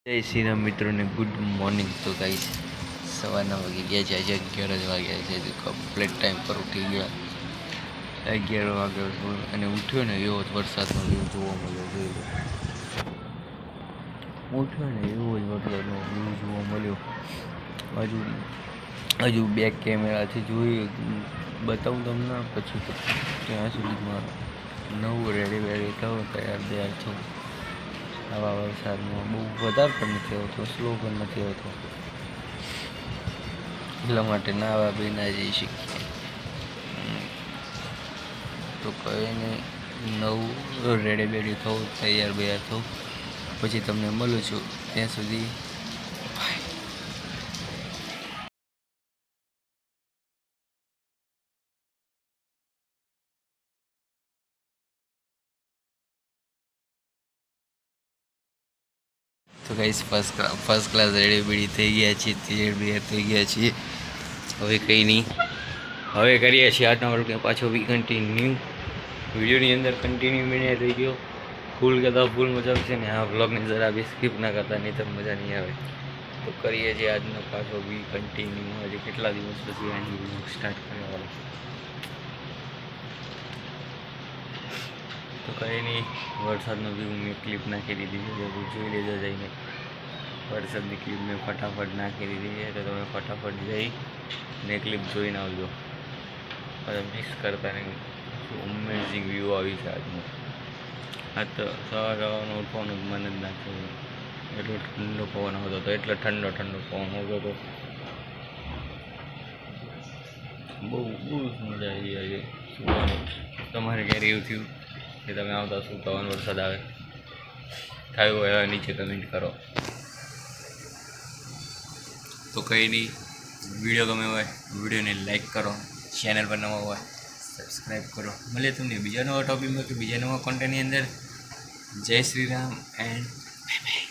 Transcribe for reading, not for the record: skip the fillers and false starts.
જય શ્રી રામ મિત્રોને good morning. તો ગાઈસ સવારના વાગી ગયા છે, આજે 11 જ વાગ્યા છે. કમ્પ્લીટ ટાઈમ પર ઉઠી ગયા 11 વાગ્યા અને ઉઠ્યો ને એવો જ વરસાદનો વ્યૂ જોવા મળ્યો. જોઈ લો, ઉઠ્યો ને એવો જ વરસાદનો વ્યૂ જોવા મળ્યો. હજુ બેક કેમેરાથી જોઈ બતાવું તમને, પછી તો ત્યાં સુધીમાં નવું રેડી થવું, તૈયાર થવું. આવા વરસાદમાં બહુ વધારે પણ નથી આવતો, સ્લો પણ નથી આવતો, એટલા માટે નાવા બી ના જઈ શકીએ. તો કંઈ નહીં, નવું રેડી થવું, તૈયાર થવું, પછી તમને મળું છું. ત્યાં સુધી તો ગાઈસ ફર્સ્ટ ક્લાસ રેડી થઈ ગયા છીએ, તૈયાર થઈ ગયા છીએ. હવે કંઈ નહીં, હવે કરીએ છીએ આજના વર્ગને પાછો બી કન્ટિન્યુ. વિડીયોની અંદર કન્ટિન્યુ બન્યા થઈ ગયો. ફૂલ કરતાં ફૂલ મજા આવશે ને આ વ્લોગને જરા બી સ્કીપ ના કરતા, નહીં તો મજા નહીં આવે. તો કરીએ છીએ આજનો પાછો બી કન્ટિન્યુ. હજી કેટલા દિવસ પછી આની વ્લોગ સ્ટાર્ટ કરવાનો. તો કંઈ નહીં, વરસાદનો વ્યૂ મેં ક્લિપ નાખી દીધી છે, જોઈ લેજો જઈને. વરસાદની ક્લિપ મેં ફટાફટ નાખી દીધી છે, તો તમે ફટાફટ જઈ ને ક્લિપ જોઈને આવજો. મિસ કરતા નહીં. શું અમેઝિંગ વ્યૂ આવી છે આજનો. આજ તો સવારનો ઉઠવાનું મન જ ના થયું. એટલો ઠંડો પવન આવતો હતો, એટલો ઠંડો પવન આવતો હતો. બહુ મજા આવી આજે સુવાની. તમારે ક્યારે એવું થયું કે તમે આવતા સુતાવાનો વરસાદ આવે થયું હોય? નીચે કમેન્ટ કરો. તો કંઈ નહીં, વિડીયો ગમે હોય વિડીયોને લાઈક કરો, ચેનલ પર નવા હોય સબસ્ક્રાઈબ કરો. મળીએ તમને બીજા નવા ટોપિકમાં કે બીજા નવા કોન્ટેન્ટની અંદર. જય Shri Ram and bye bye.